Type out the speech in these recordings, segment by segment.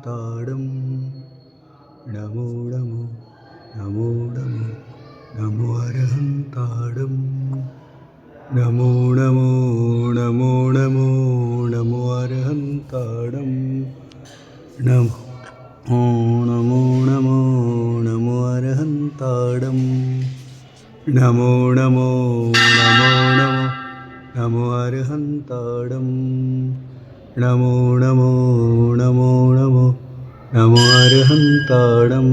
अरहन्ताडं नमो नमो नमो नमो नमो अरहन्ताडं नमो नमो नमो नमो नमो अरहन्ताडं नमो नमो नमो नमो अरहन्ताडं नमो नमो नमो नमो नमो अरहन्ताडं नमो नमो नमो नमो नमो अरहन्ताडं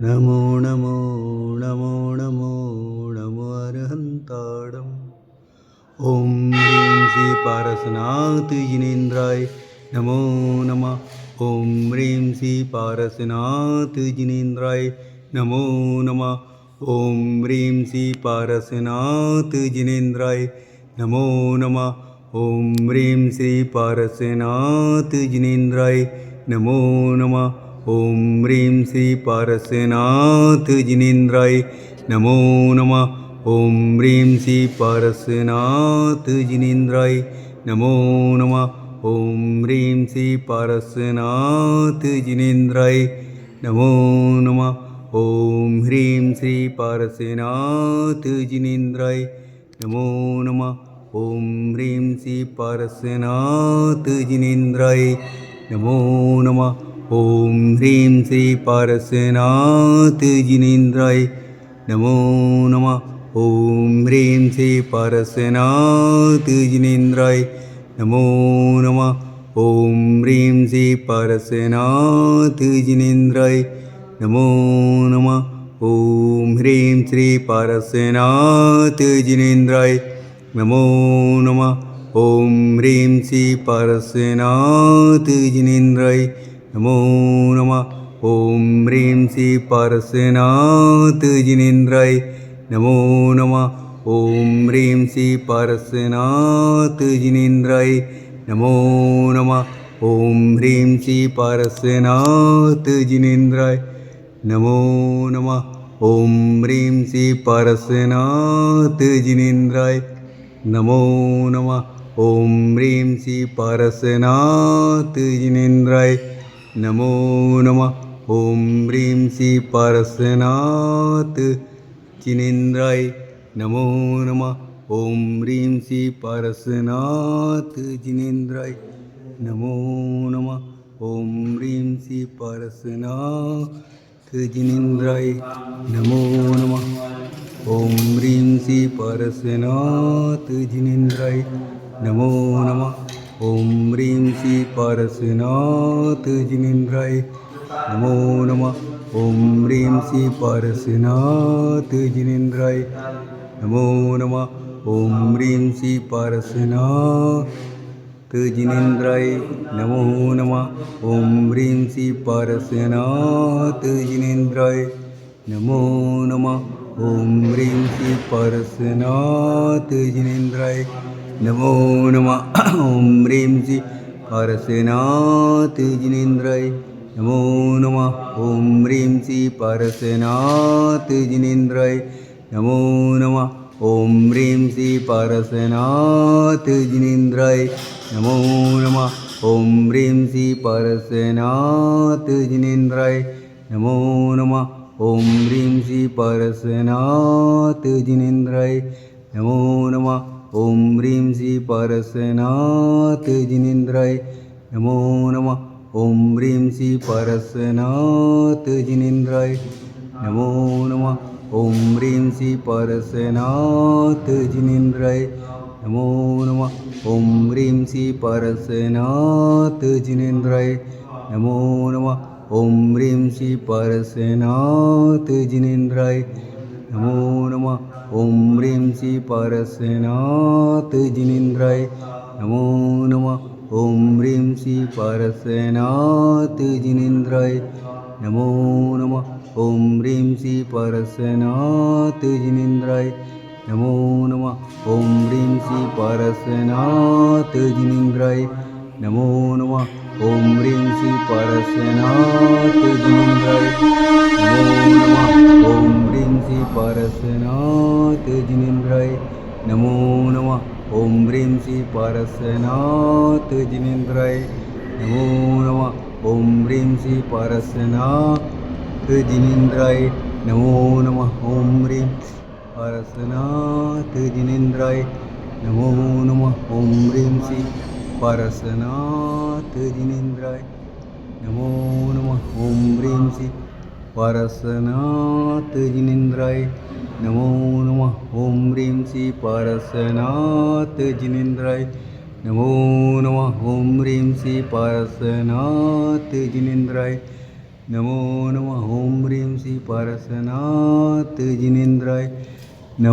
नमो नमो नमो नमो नमो अरहन्ताडं ॐ ह्रीं श्री पारसनाथ जिनेन्द्राय नमो नमः ॐ ह्रीं श्री पारसनाथ जिनेन्द्राय नमो नमः ॐ ह्रीं श्री पारसनाथ जिनेन्द्राय नमो नमः ॐ ह्रीं श्री पारसनाथ जिनेन्द्राय नमो नमः ॐ ह्रीं श्री पारसनाथ जिनेन्द्राय नमो नमः ॐ ह्रीं श्री पारसनाथ जिनेन्द्राय नमो नमः ॐ ह्रीं श्री पारसनाथ जिनेन्द्राय नमो नमः ॐ ह्रीं श्री पारसनाथ जिनेन्द्राय नमो नमः ॐ ह्रीं श्री पारसनाथ जिनेन्द्राय नमो नमः ॐ ह्रीं श्री पारसनाथ जिनेन्द्राय नमो नमः ॐ ह्रीं श्री पारसनाथ जिनेन्द्राय नमो नमः ॐ ह्रीं श्री पारसनाथ जिनेन्द्राय नमो नमः ॐ ह्रीं श्री पारसनाथ जिनेन्द्राय नमो नमः ॐ ह्रीं श्री पारसनाथ जिनेन्द्राय नमो नमः ॐ ह्रीं श्री पारसनाथ जिनेन्द्राय नमो नमः ॐ ह्रीं श्री पारसनाथ जिनेन्द्राय नमो नमः ॐ ह्रीं श्री पारसनाथ जिनेन्द्राय नमो नमः ॐ ह्रीं श्री पारसनाथ जिनेन्द्राय नमो नमः ॐ ह्रीं श्री पारसनाथ जिनेन्द्राय नमो नमः ॐ ह्रीं श्री पारसनाथ जिनेन्द्राय नमो नमः ॐ ह्रीं श्री पारसनाथ जिनेन्द्राय नमो नमः ॐ ह्रीं श्री पारसनाथ जिनेन्द्राय नमो नमः ॐ ह्रीं श्री पारसनाथ जिनेन्द्राय नमो नमः ॐ ह्रीं श्री पारसनाथ जिनेन्द्राय नमो नमः ॐ ह्रीं श्री पारसनाथ जिनेन्द्राय नमो नमः ॐ ह्रीं श्री पारसनाथ जिनेन्द्राय नमो नमः ॐ ह्रीं श्री पारसनाथ जिनेन्द्राय नमो नमः ॐ ह्रीं श्री पारसनाथ जिनेन्द्राय नमो नमः ॐ ह्रीं श्री पारसनाथ जिनेन्द्राय नमो नमः ॐ ह्रीं श्री पारसनाथ जिनेन्द्राय नमो नमः ॐ ह्रीं श्री पारसनाथ जिनेन्द्राय नमो नमः ॐ ह्रीं श्री पारसनाथ जिनेन्द्राय नमो नमः ॐ ह्रीं श्री पारसनाथ जिनेन्द्राय नमो नमः ॐ ह्रीं श्री पारसनाथ जिनेन्द्राय नमो नमः ॐ ह्रीं श्री पारसनाथ जिनेन्द्राय नमो नमः ॐ ह्रीं श्री पारसनाथ जिनेन्द्राय नमो नमः ॐ ह्रीं श्री पारसनाथ जिनेन्द्राय नमो नमः ॐ ह्रीं श्री पारसनाथ जिनेन्द्राय नमो नमः ॐ ह्रीं श्री पारसनाथ जिनेन्द्राय नमो नमः ॐ ह्रीं श्री पारसनाथ जिनेन्द्राय नमो नमः ॐ ह्रीं श्री पारसनाथ जिनेन्द्राय नमो नमः ॐ ह्रीं श्री पारसनाथ जिनेन्द्राय नमो नमः ॐ ह्रीं श्री पारसनाथ जिनेन्द्राय नमो नमः ॐ ह्रीं श्री पारसनाथ जिनेन्द्राय नमो नमः ॐ ह्रीं श्री पारस्यनाथ जिनेन्द्राय नमो नमः ॐ ह्रीं पारस्यनाथ जिनेन्द्राय नमो नमः ॐ ह्रीं श्री पारस्यनाथ जिनेन्द्राय नमो नमः ॐ ह्रीं श्री पारस्यनाथ जिनेन्द्राय नमो नमः ॐ ह्रीं श्री पारस्यनाथ जिनेन्द्राय नमो नमः ॐ ह्रीं श्री पारस्यनाथ जिनेन्द्राय नमो नमः ॐ ह्रीं श्री पारस्यनाथ जिनेन्द्राय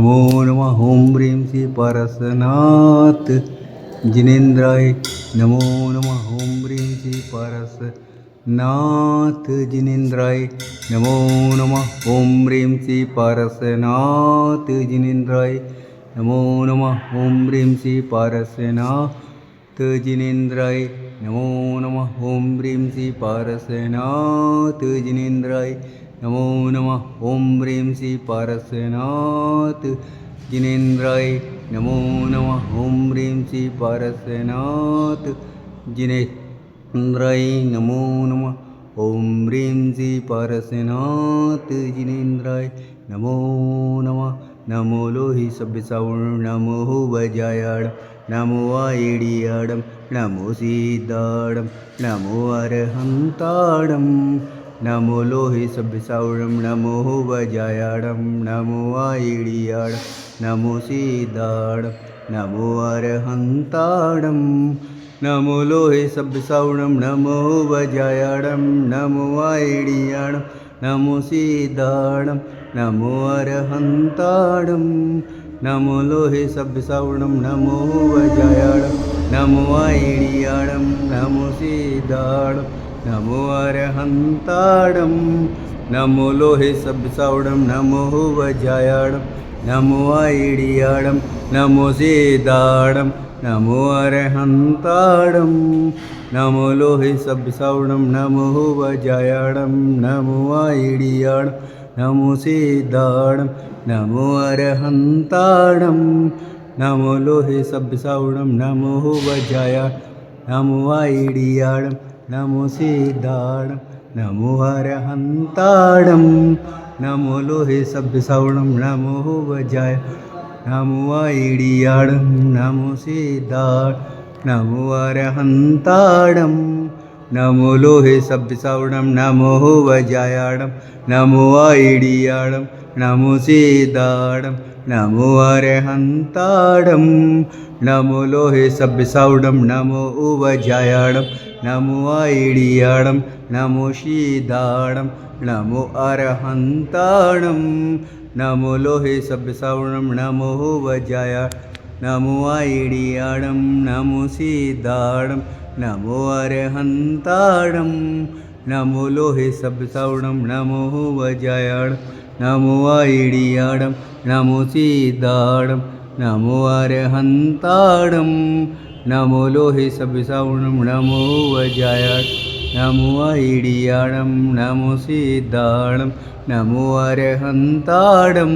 नमो नमः ॐ ह्रीं श्री पारस्यनाथ जिनेन्द्राय नमो नमः ॐ ह्रीं श्री पारस्यनाथ जिनेन्द्राय नमो नमः ॐ ह्रीं श्री पारस्यनाथ जिनेन्द्राय नमो नमः ॐ ह्रीं श्री पारस्यनाथ जिनेन्द्राय नमो नमः ॐ ह्रीं श्री पारस्यनाथ जिनेन्द्राय नमो नमः ॐ ह्रीं श्री पारस्यनाथ जिनेन्द्राय नमो नमः ॐ ह्रीं श्री पारस्यनाथ जिनेन्द्राय नमो नमः ॐ ह्रीं श्री पारस्यनाथ जिनेन्द्राय नमो नमः नमो लोहि सब्यसावण नमो वजायाड़ नमो आयडियाडम नमो सीताडम नमो अरहंताडम नमो लोहि सब्यसावणम नमो वजायाडम नमो आयडियाडम नमो सीताडम नमो अरहंताडम नमो लोहि सब्यसावणम नमो वजायाडम नमो आयडियाडम नमो सीताडम नमो अरहंताडम नमो लोहे सब्यसावणम नमो वजायाडम नमो आयडियाडम नमो सीताडम नमो अरहंताडम नमो लोहे सब्यसावणम नमो वजायाडम नमो आयडियाडम नमो सीताडम नमो अरहंताडम नमो लोहे सब्यसावणम नमो वजायाडम नमो आयडियाडम नमो सीताडम नमो अरहंताडम नमो लोहे सब्यसावणम नमो वजाया नमो आयडियाडम नमो सीताडम नमो अरहंताडम नमो लोहे सब्यसावणम नमो वजाया नमो आयडियाडम नमो सीताडम नमो अरहंताडम नमो लोहे सब्यसावणम नमो वजायाडम नमो आयडियाडम नमो सीताडम नमो अरहंताडम नमो लोहे सब्यसावणम नमो वजायाडम नमो आयडियाडम नमो सीताडम नमो अरहंताडम नमो लोहे सब्यसावणम नमो वजाया नमो आयडियाडम नमो सीताडम नमो अरहंताडम नमो लोहे सब्यसावणम नमो वजायाडम नमो आयडियाडम नमो सीताडम नमो अरहंताडम नमो लोहे सब्यसावणम नमो वजायाडम नमो आयडियाडम नमो सीताडम नमो अरहंताडम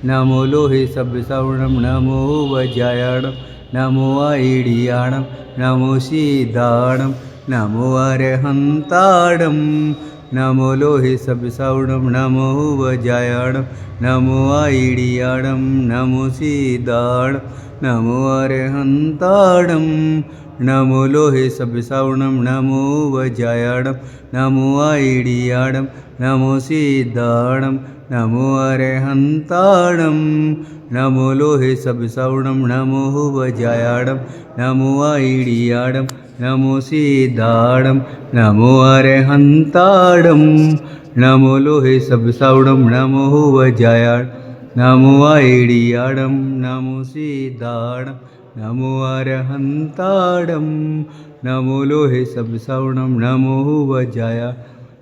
नमो लोहे सब्यसावणम नमो वजायाडम नमो आयडियाडम नमो सीताडम नमो अरहंताडम नमो लोहे सब्यसावणम नमो वजायाडम नमो आयडियाडम नमो सीताडम नमो अरहंताडम नमो लोहे सब्यसावणम नमो वजायाडम नमो आयडियाडम नमो सीताडम नमो अरहंताडम नमो लोहे सब्यसावणम नमो वजायाडम नमो आयडियाडम नमो सीताडम नमो अरहंताडम नमो लोहे सब्यसावणम नमो वजायाडम नमो आयडियाडम नमो सीताडम नमो अरहंताडम नमो लोहे सब्यसावणम नमो वजाया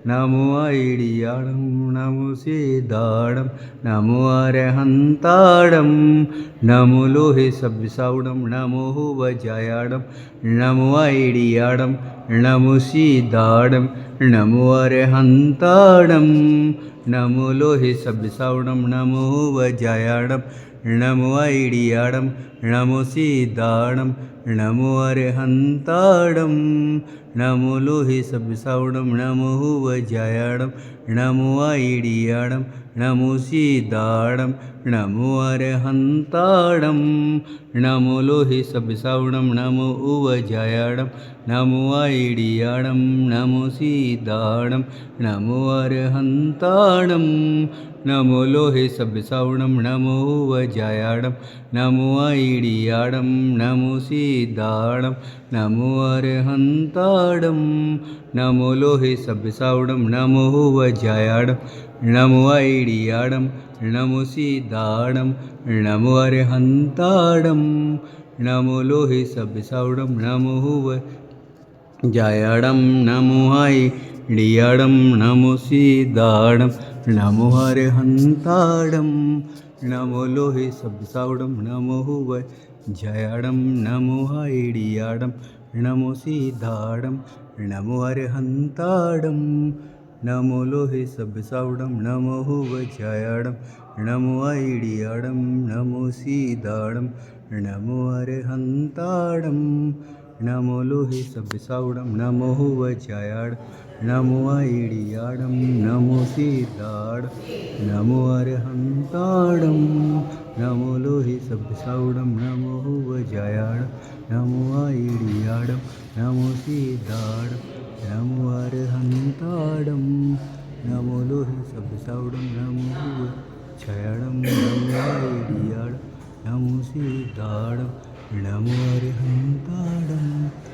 नमो आयडियाडम नमो सीताडम नमो अरहंताडम नमो लोहे सब्यसावणम नमो वजायाडम नमो आयडियाडम नमो सीताडम नमो अरहंताडम नमो लोहे सब्यसावणम नमो वजायाडम नमो आयडियाडम नमो सीताडम नमो अरहंताडम नमो लोहे सबसावडम नमो वजायाडम नमो आईडियाडम नमो सीदाडम नमो अरहंताडम नमो लोहे सबसावडम नमो वजायाडम नमो आईडियाडम नमो सीदाडम नमो अरहंताडम नमो लोहे सबसावडम नमो वजायाडम नमो आईडियाडम नमो सीदाडम नमो अरहंताडम नमो लोहे सबसावडम नमो वजायाडम नमो आईडियाडम नमो सीदाडम नमो अरहंताडम नमो लोहे सबसावडम नमो वजायाडम नमो आईडियाडम नमो सीदाडम नमो अरहंताडम नमो लोहे सबसावडम नमो वजायाडम नमो आईडियाडम नमो सीदाडम नमो अरहंताडम नमो लोहे सबसावडम नमो वजायाडम नमो आईडियाडम नमो सीदाडम नमो अरहंताडम नमो लोहे सबसावडम नमो वजायाडम नमो आईडियाडम नमो सीदाडम नमो अरहंताडम नमो लोहे सबसावडम नमो वजायाडम नमो आईडियाडम नमो सीदाडम नमो अरहंताडम नमो लोहे सबसावडम नमो वजायाडम नमो आईडियाडम नमो सीदाडम नमो अरहंताडम